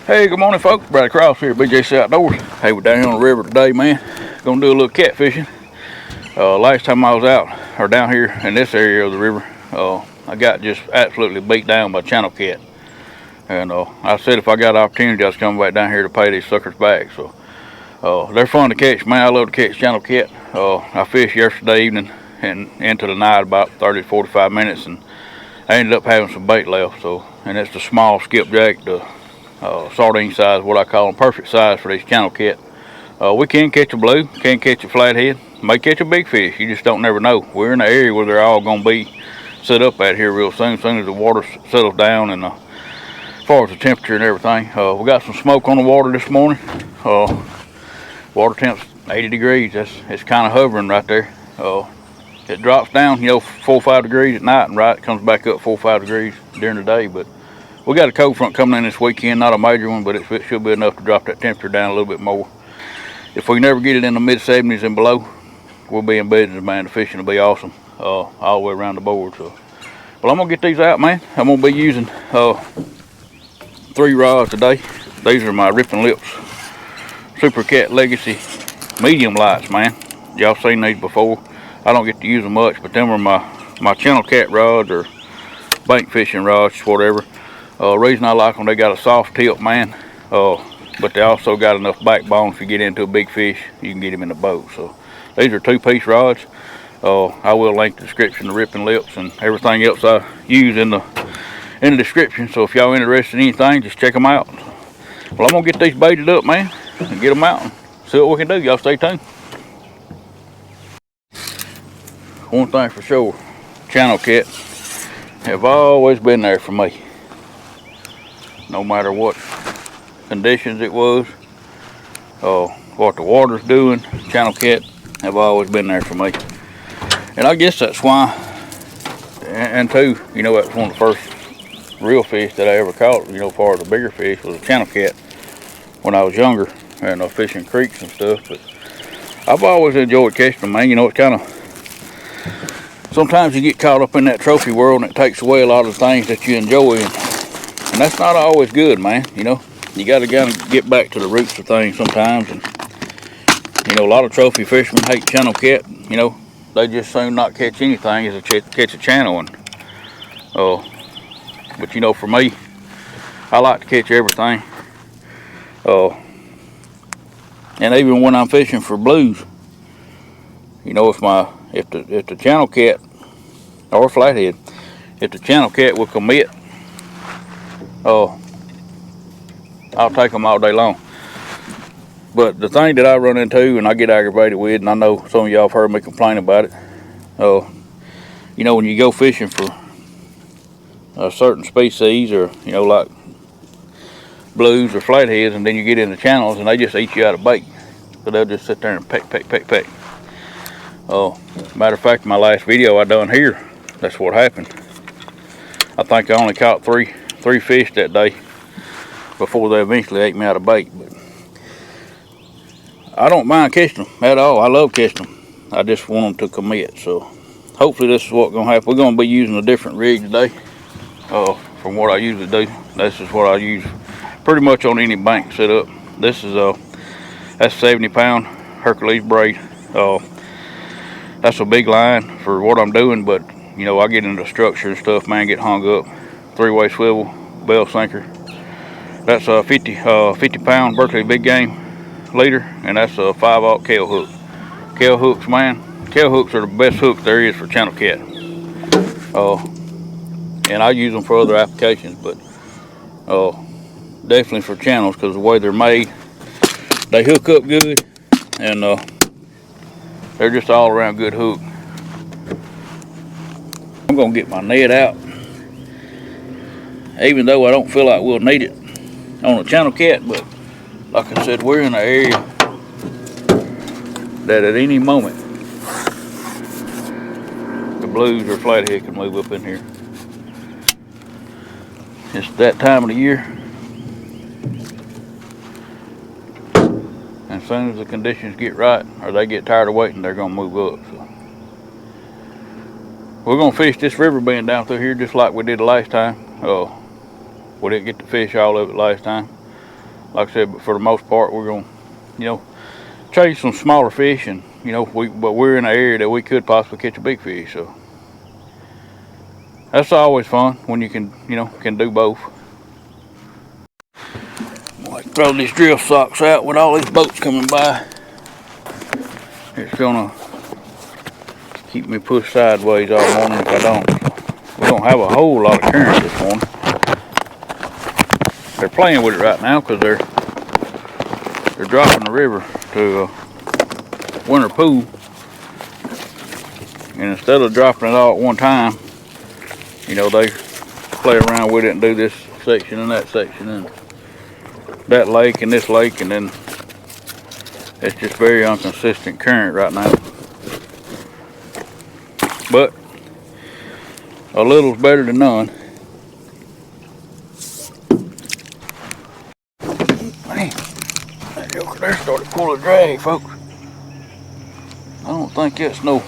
Hey, good morning, folks. Brad Cross here, BJC Outdoors. Hey, we're down here on the river today, man. Gonna do a little catfishing. Last time I was out, or down here in this area of the river, I got just absolutely beat down by channel cat. And I said if I got an opportunity, I was coming back down here to pay these suckers back. So they're fun to catch, man. I love to catch channel cat. I fished yesterday evening and into the night about 30 to 45 minutes, and I ended up having some bait left. And it's the small skipjack, the sardine size, what I call them, perfect size for these channel cat. We can catch a blue, can catch a flathead, may catch a big fish. You just don't never know. We're in the area where they're all going to be set up at here real soon. As soon as the water settles down, and as far as the temperature and everything, we got some smoke on the water this morning. Water temp's 80 degrees. It's kind of hovering right there. It drops down, 4 or 5 degrees at night, and it comes back up 4 or 5 degrees during the day. But we got a cold front coming in this weekend, not a major one, but it should be enough to drop that temperature down a little bit more. If we never get it in the mid 70s and below, we'll be in business, man. The fishing will be awesome all the way around the board. So, well, I'm gonna get these out, man. I'm gonna be using 3 rods today. These are my Ripping Lips Super Cat Legacy medium lights, man. Y'all seen these before. I don't get to use them much, but them are my channel cat rods or bank fishing rods, whatever. Reason I like them, they got a soft tip, man, but they also got enough backbone. If you get into a big fish, you can get them in the boat. So these are 2-piece rods. I will link the description, the Ripping Lips and everything else I use in the description. So if y'all interested in anything, just check them out. Well, I'm gonna get these baited up, man, and get them out and see what we can do. Y'all stay tuned. One thing for sure, channel cat have always been there for me. No matter what conditions it was, what the water's doing, channel cat have always been there for me. And I guess that's why, and two, that's one of the first real fish that I ever caught, as far as the bigger fish, was a channel cat when I was younger and fishing creeks and stuff. But I've always enjoyed catching them, man. It's kind of, sometimes you get caught up in that trophy world and it takes away a lot of the things that you enjoy. And that's not always good, man. You got to kind of get back to the roots of things sometimes. And a lot of trophy fishermen hate channel cat. They just soon not catch anything as catch a channel. And but for me, I like to catch everything. And even when I'm fishing for blues, if the channel cat or flathead, if the channel cat will commit, I'll take them all day long. But the thing that I run into and I get aggravated with, and I know some of y'all have heard me complain about it, when you go fishing for a certain species, or like blues or flatheads, and then you get in the channels and they just eat you out of bait. So they'll just sit there and peck. Matter of fact, my last video I done here, that's what happened. I think I only caught three fish that day before they eventually ate me out of bait. But I don't mind catching them at all. I love catching them. I just want them to commit. So hopefully this is what's going to happen. We're going to be using a different rig today from what I usually do. This is what I use pretty much on any bank setup. This is that's 70-pound Hercules braid. That's a big line for what I'm doing, but I get into structure and stuff, man, get hung up. 3-way swivel, bell sinker. That's a 50-pound Berkeley big game leader, and that's a 5/0 Kell hook. Kell hooks, man. Kell hooks are the best hook there is for channel cat. And I use them for other applications, but definitely for channels, because the way they're made, they hook up good, and they're just all around good hook. I'm gonna get my net out, even though I don't feel like we'll need it on a channel cat. But like I said, we're in an area that at any moment the blues or flathead can move up in here. It's that time of the year, and as soon as the conditions get right, or they get tired of waiting, they're gonna move up. So we're gonna fish this river bend down through here just like we did the last time. We didn't get to fish all of it last time. like I said, but for the most part, we're gonna, you know, chase some smaller fish, and you know, but we're in an area that we could possibly catch a big fish. So that's always fun when you can, you know, can do both. Like throw these drift socks out with all these boats coming by. It's gonna keep me pushed sideways all morning if I don't. We don't have a whole lot of current this morning. They're playing with it right now because they're dropping the river to a winter pool, and instead of dropping it all at one time, you know, they play around with it and do this section and that section and that lake and this lake, and then it's just very inconsistent current right now. But a little's better than none. Man, that joker there started pulling drag, folks. I don't think that's no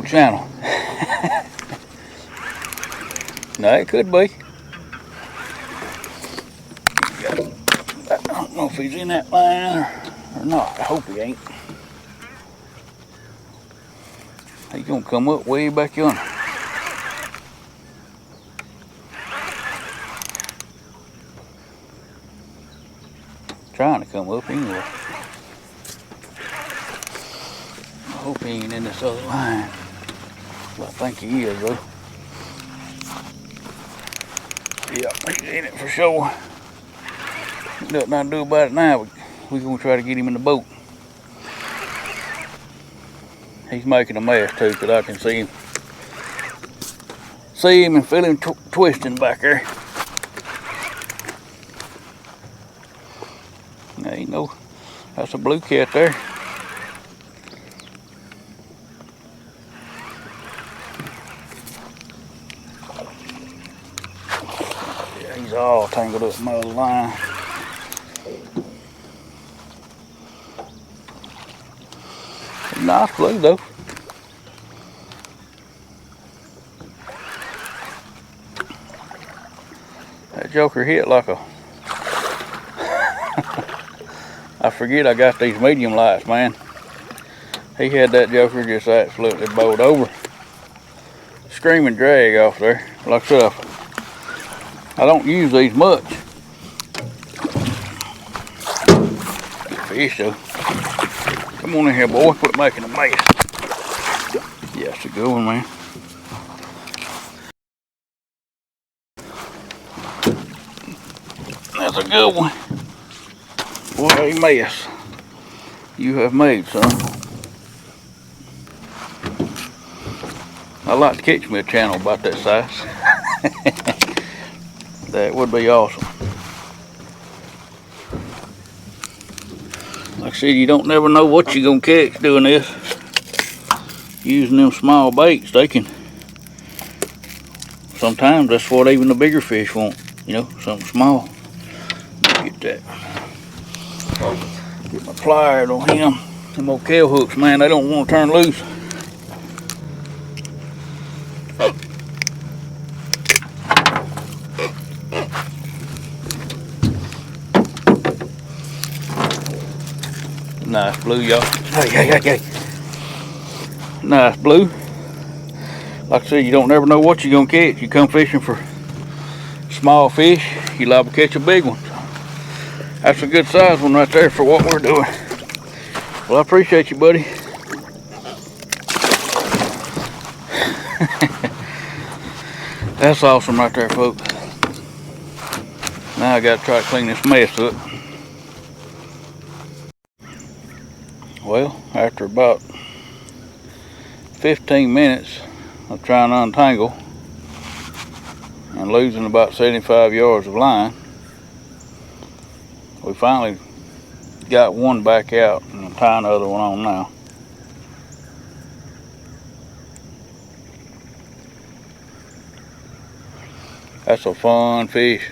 channel. Now it could be. I don't know if he's in that line or not. I hope he ain't. He's gonna come up way back yonder. Trying to come up anyway. I hope he ain't in this other line. Well, I think he is though. Yeah, he's in it for sure. Nothing I can do about it now, but we're gonna try to get him in the boat. He's making a mess too, because I can see him and feel him twisting back there. There you know, that's a blue cat there. Yeah, he's all tangled up in my other line. Nice blue though. That joker hit like a I forget I got these medium lights, man. He had that joker just absolutely bowled over. Screaming drag off there. Like I said, I don't use these much. Good fish though. Come on in here, boy. Quit making a mess. Yeah, it's a good one, man. That's a good one. What a mess you have made, son. I'd like to catch me a channel about that size. That would be awesome. Like I said, you don't never know what you're gonna catch doing this. Using them small baits, they can. Sometimes that's what even the bigger fish want. You know, something small. Get that. Get my pliers on him. Them old tail hooks, man, they don't want to turn loose. Nice blue, y'all. Hey. Nice blue. Like I said, you don't never know what you're gonna catch. You come fishing for small fish, you liable to catch a big one. That's a good size one right there for what we're doing. Well, I appreciate you, buddy. That's awesome right there, folks. Now I gotta try to clean this mess up. Well, after about 15 minutes of trying to untangle and losing about 75 yards of line, we finally got one back out, and I'm tying the other one on now. That's a fun fish.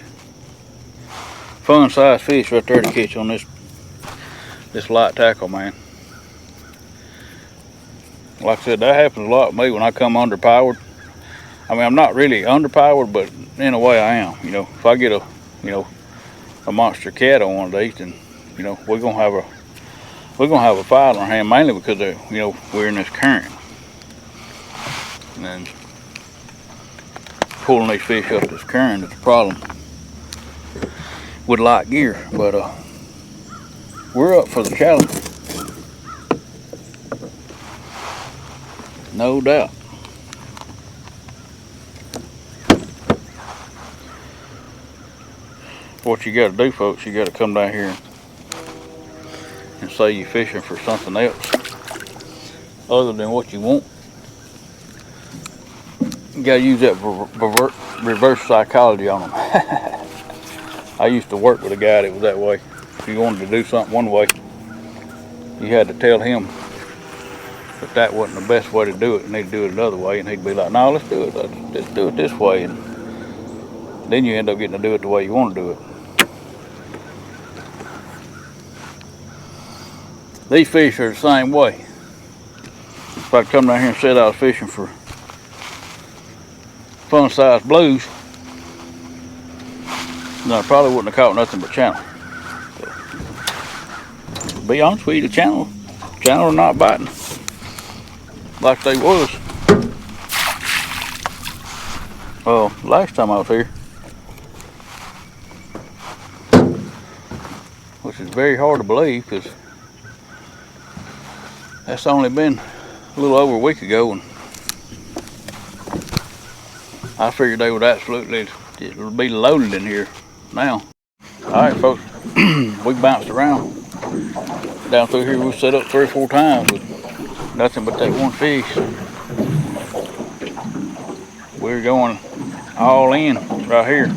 Fun size fish right there to catch on this light tackle, man. Like I said, that happens a lot to me when I come underpowered. I mean, I'm not really underpowered, but in a way I am. You know, if I get you know, a monster cat on one of these, then, you know, we're gonna have a fight on our hand, mainly because you know, we're in this current, and then pulling these fish up this current is a problem with light gear. But we're up for the challenge, no doubt. What you got to do, folks, you got to come down here and say you're fishing for something else other than what you want. You got to use that reverse psychology on them. I used to work with a guy that was that way. If you wanted to do something one way, you had to tell him that wasn't the best way to do it, and he'd do it another way, and he'd be like, no, let's do it. Let's do it this way. And then you end up getting to do it the way you want to do it. These fish are the same way. If I come down here and said I was fishing for fun-sized blues, no, I probably wouldn't have caught nothing but channel. So, to be honest with you, the channel are not biting like they was. Last time I was here, which is very hard to believe because that's only been a little over a week ago, and I figured they would absolutely be loaded in here now. Alright, folks, we bounced around down through here. We set up 3 or 4 times with nothing but that one fish. We're going all in right here.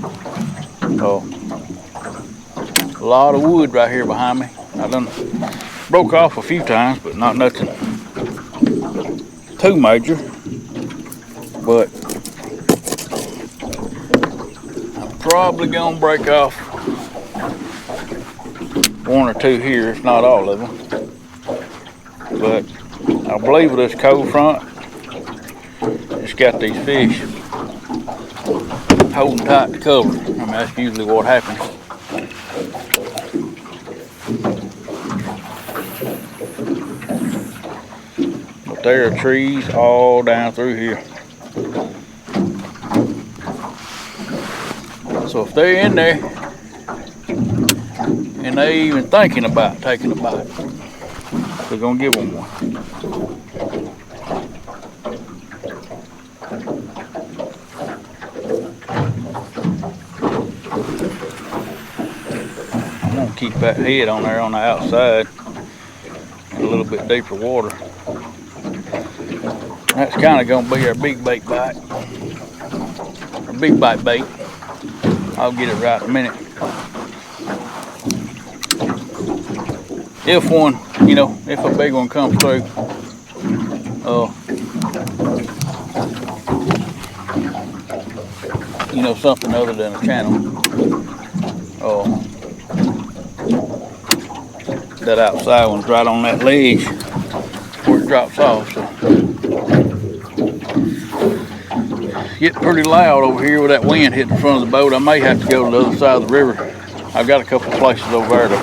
A lot of wood right here behind me. I done broke off a few times, but not nothing too major. But I'm probably gonna break off 1 or 2 here, if not all of them. But I believe with this cold front, it's got these fish holding tight to cover. I mean, that's usually what happens. But there are trees all down through here. So if they're in there and they even thinking about taking a bite, we're gonna give them one. I'm gonna keep that head on there on the outside in a little bit deeper water. That's kind of gonna be our big bait bite, our big bite bait. I'll get it right in a minute. If one, you know, if a big one comes through, you know, something other than a channel, that outside one's right on that ledge where it drops off. So getting pretty loud over here with that wind hitting the front of the boat. I may have to go to the other side of the river. I've got a couple of places over there to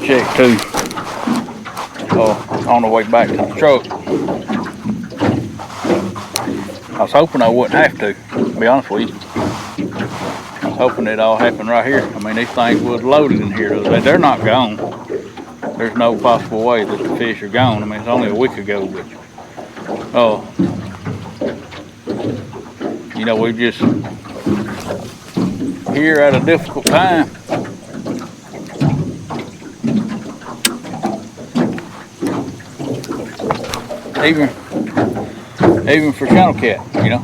check too. On the way back to the truck. I was hoping I wouldn't have to be honest with you. I was hoping it all happened right here. I mean, these things was loaded in here. They're not gone. There's no possible way that the fish are gone. I mean, it's only a week ago, but you know, we just here at a difficult time. Even for channel cat, you know.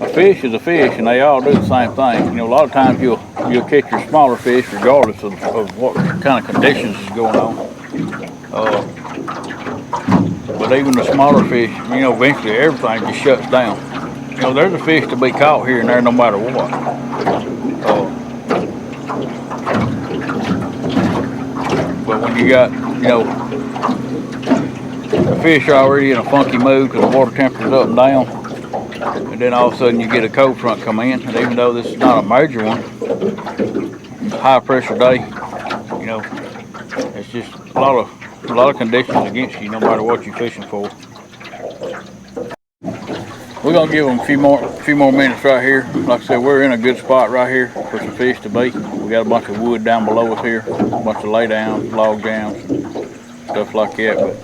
A fish is a fish, and they all do the same thing. You know, a lot of times you'll catch your smaller fish regardless of what kind of conditions is going on. But even the smaller fish, you know, eventually everything just shuts down. You know, there's a fish to be caught here and there no matter what. But when you got, you know, the fish are already in a funky mood because the water temperature's up and down, and then all of a sudden you get a cold front come in, and even though this is not a major one, high pressure day, you know, it's just a lot of conditions against you, no matter what you're fishing for. We're gonna give them a few more minutes right here. Like I said, we're in a good spot right here for some fish to be. We got a bunch of wood down below us here, a bunch of lay downs, log jams, stuff like that. But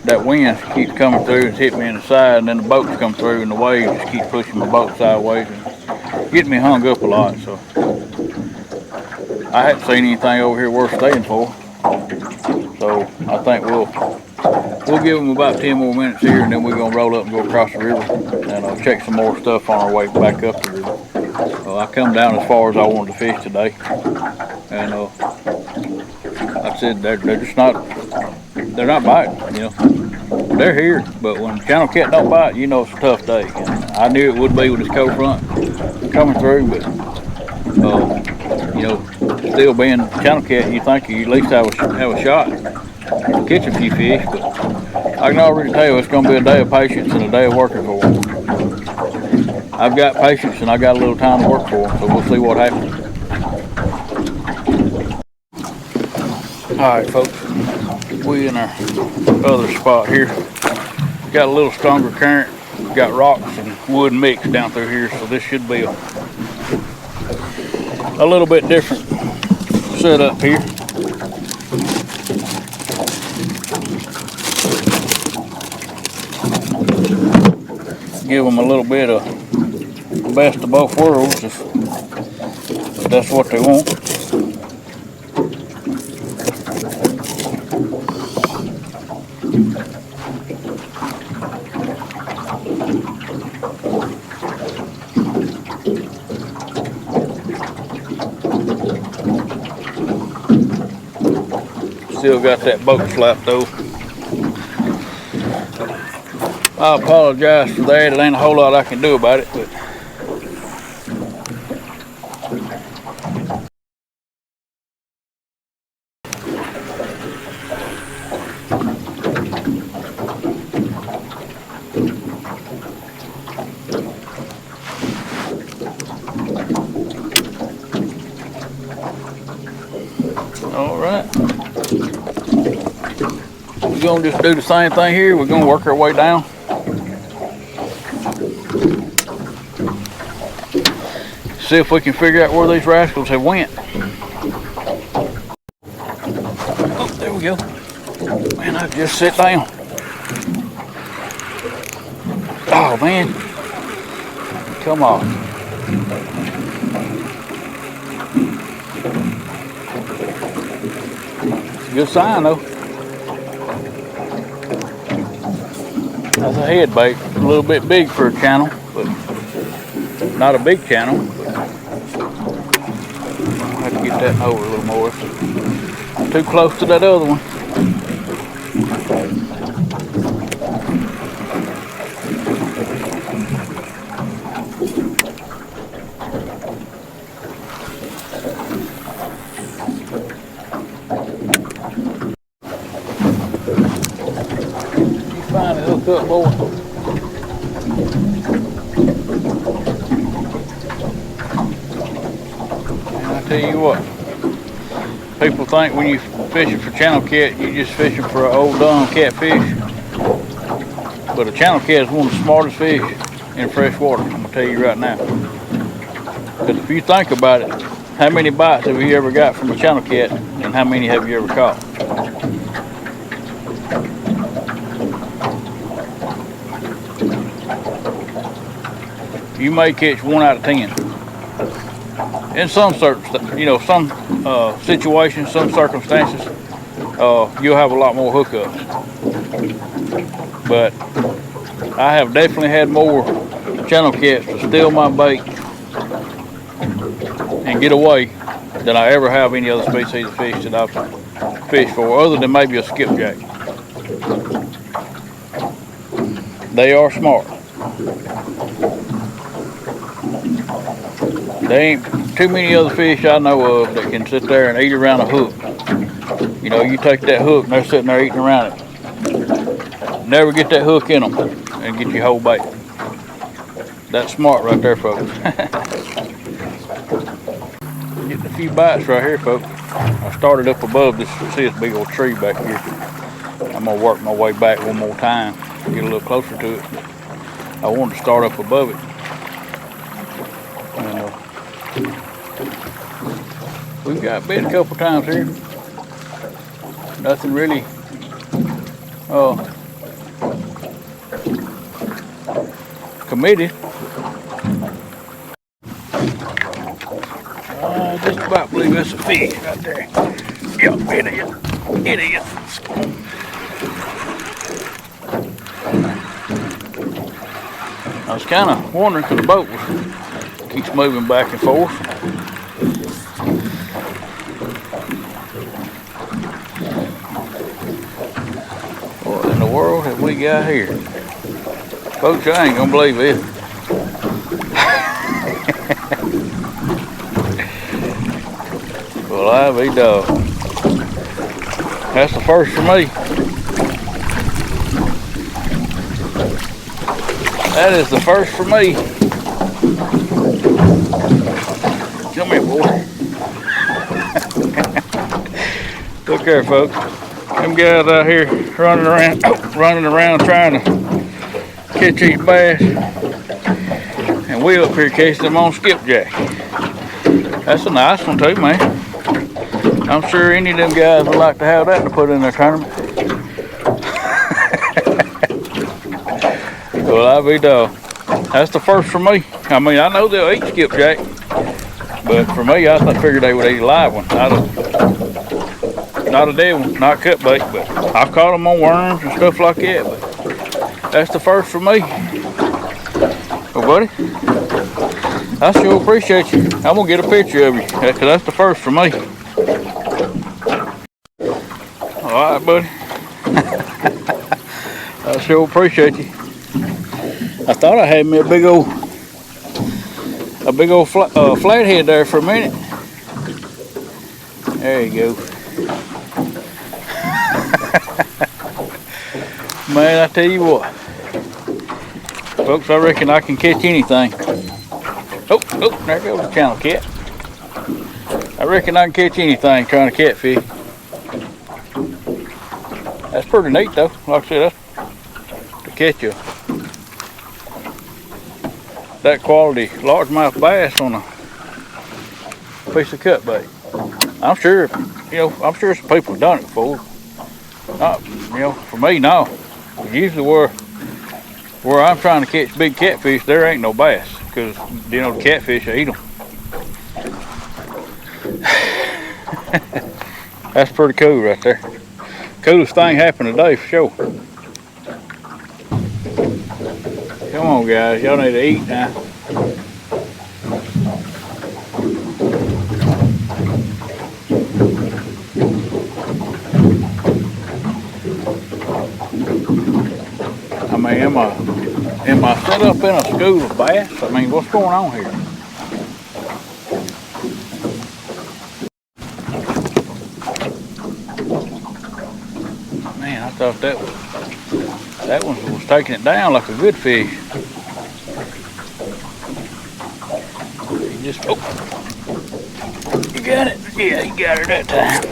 that wind keeps coming through and hitting me in the side, and then the boats come through and the waves just keep pushing my boat sideways and getting me hung up a lot. So I hadn't seen anything over here worth staying for. So I think we'll give them about 10 more minutes here, and then we're gonna roll up and go across the river and check some more stuff on our way back up the river. I come down as far as I wanted to fish today, and like I said, they're just they're not biting, you know. They're here, but when channel cat don't bite, you know it's a tough day. And I knew it would be with this cold front coming through, but you know, still being channel cat, you think you at least have a shot to catch a few fish. But I can already tell you it's going to be a day of patience and a day of working for them. I've got patience and I got a little time to work for them, so we'll see what happens. All right, folks, we in our other spot here. Got a little stronger current. Got rocks and wood mixed down through here, so this should be a little bit different setup here. Give them a little bit of best of both worlds if that's what they want. Still got that boat slap though. I apologize for that. It ain't a whole lot I can do about it, but all right. We're gonna just do the same thing here. We're gonna work our way down. See if we can figure out where these rascals have went. Oh, there we go. Man, I just sit down. Oh man, come on. It's a good sign though. That's a head bait, a little bit big for a channel, but not a big channel. I'll have to get that over a little more. It's too close to that other one. You finally hooked up, boy. Tell you what, people think when you fishing for channel cat, you just fishing for an old dumb catfish. But a channel cat is one of the smartest fish in fresh water. I'm gonna tell you right now. Because if you think about it, how many bites have you ever got from a channel cat, and how many have you ever caught? You may catch 1 out of 10. In some certain, you know, some situations, some circumstances, you'll have a lot more hookups. But I have definitely had more channel cats to steal my bait and get away than I ever have any other species of fish that I've fished for, other than maybe a skipjack. They are smart. There ain't too many other fish I know of that can sit there and eat around a hook. You know, you take that hook and they're sitting there eating around it. Never get that hook in them and get your whole bait. That's smart right there, folks. Getting a few bites right here, folks. I started up above this, see this big old tree back here. I'm gonna work my way back one more time, get a little closer to it. I wanted to start up above it. And, we've got bit a couple times here. Nothing really committed. I just about believe that's a fish right there. Yep, it is. It is. I was kind of wondering because the boat keeps moving back and forth. What in the world have we got here? Folks, I ain't gonna believe it. Well, I be dog. That's the first for me. That is the first for me. Come here, boy. Look there, folks. Them guys out here running around trying to catch these bass. And we up here catching them on skipjack. That's a nice one too, man. I'm sure any of them guys would like to have that to put in their tournament. Well, I be dog. That's the first for me. I mean, I know they'll eat skipjack, but for me, I figured they would eat a live one. Not a dead one, not cut bait, but I've caught them on worms and stuff like that. But that's the first for me. Well, buddy, I sure appreciate you. I'm gonna get a picture of you, because that's the first for me. All right, buddy. I sure appreciate you. I thought I had me a big old flathead there for a minute. There you go. Man, I tell you what, folks, I reckon I can catch anything. Oh, there goes the channel cat. I reckon I can catch anything trying to catfish. That's pretty neat though. Like I said, that's to catch that quality largemouth bass on a piece of cut bait. I'm sure, I'm sure some people have done it before. Not, for me, no. Usually where I'm trying to catch big catfish, there ain't no bass, because the catfish eat them. That's pretty cool right there. Coolest thing happened today for sure. Come on, guys, y'all need to eat now. I mean, am I set up in a school of bass? I mean, what's going on here? Man, I thought that one was taking it down like a good fish. You got it? Yeah, you got her that time.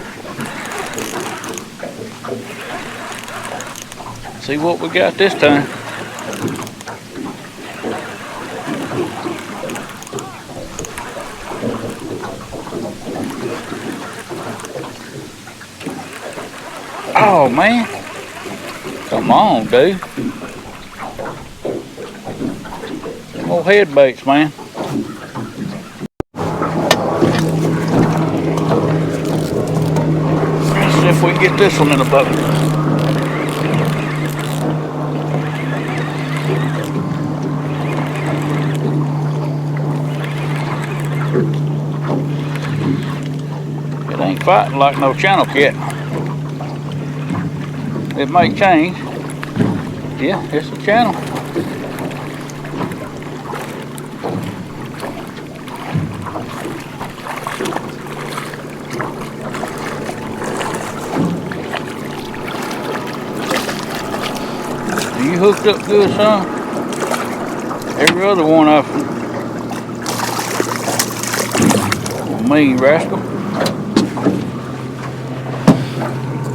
See what we got this time. Oh man, come on, dude. Some old head baits, man. Let's see if we can get this one in the boat. It ain't fighting like no channel cat. It might change. Yeah, it's a channel. You hooked up good, son? Every other one I've mean rascal.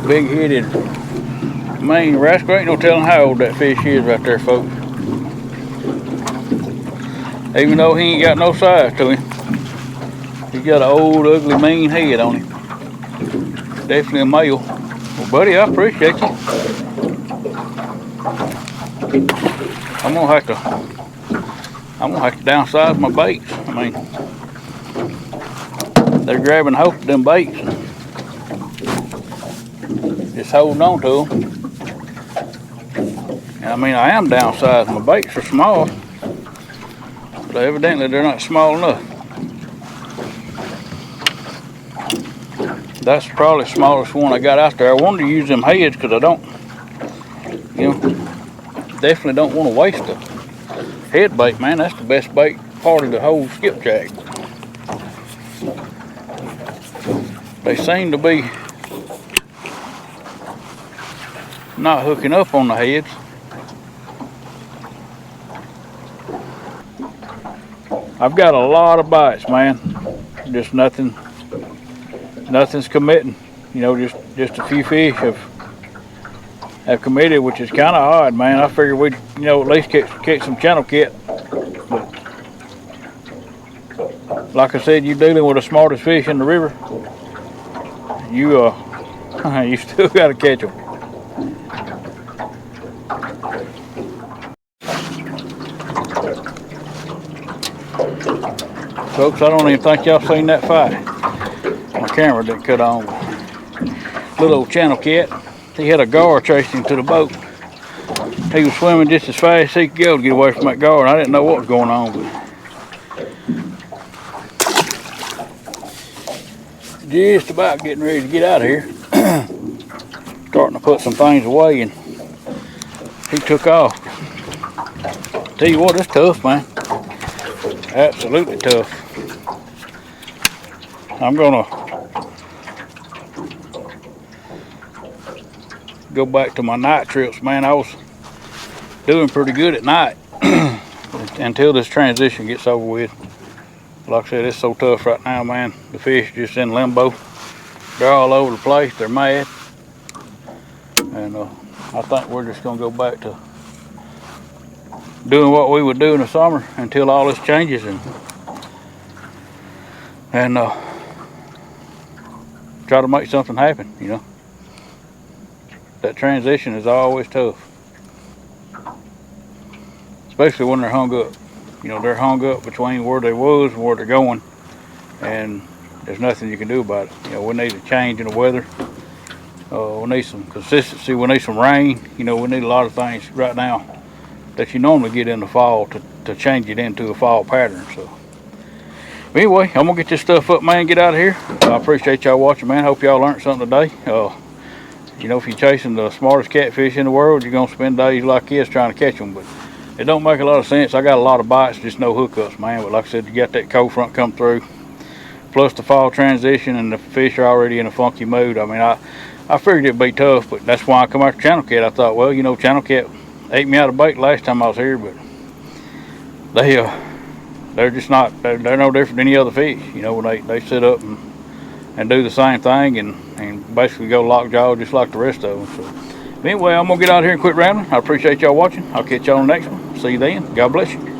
Big headed mean rascal. Ain't no telling how old that fish is right there, folks. Even though he ain't got no size to him. He's got an old, ugly, mean head on him. Definitely a male. Well, buddy, I appreciate you. I'm gonna have to downsize my baits. I mean, they're grabbing hold of them baits. Just holding on to them. And I mean, I am downsizing. My baits are small, but evidently they're not small enough. That's probably the smallest one I got out there. I wanted to use them heads because I don't, definitely don't want to waste a head bait, man. That's the best bait part of the whole skipjack. They seem to be not hooking up on the heads. I've got a lot of bites, man. Just nothing's committing. Just a few fish have committed, which is kind of odd, man. I figured we'd, at least catch some channel cat. But like I said, you're dealing with the smartest fish in the river. You still got to catch them. Folks, I don't even think y'all seen that fight. My camera didn't cut on. Little old channel cat. He had a gar chasing him to the boat. He was swimming just as fast as he could go to get away from that gar, and I didn't know what was going on. But just about getting ready to get out of here. Starting to put some things away, and he took off. Tell you what, it's tough, man. Absolutely tough. I'm gonna go back to my night trips, man. I was doing pretty good at night until this transition gets over with. Like I said, it's so tough right now, man. The fish just in limbo. They're all over the place. They're mad. And I think we're just gonna go back to doing what we would do in the summer until all this changes and try to make something happen, That transition is always tough. Especially when they're hung up. They're hung up between where they was and where they're going. And there's nothing you can do about it. We need a change in the weather. We need some consistency. We need some rain. We need a lot of things right now that you normally get in the fall to change it into a fall pattern. So anyway, I'm gonna get this stuff up, man, get out of here. I appreciate y'all watching, man. Hope y'all learned something today. If you're chasing the smartest catfish in the world, you're gonna spend days like this trying to catch them, but it don't make a lot of sense. I got a lot of bites, just no hookups, man. But like I said, you got that cold front come through, plus the fall transition, and the fish are already in a funky mood. I mean, I figured it'd be tough, but that's why I come after channel cat. I thought, well, channel cat ate me out of bait last time I was here, but they're just not, they're no different than any other fish. When they sit up and do the same thing and basically go lockjaw just like the rest of them. So anyway, I'm gonna get out here and quit rambling. I appreciate y'all watching. I'll catch y'all on the next one. See you then. God bless you.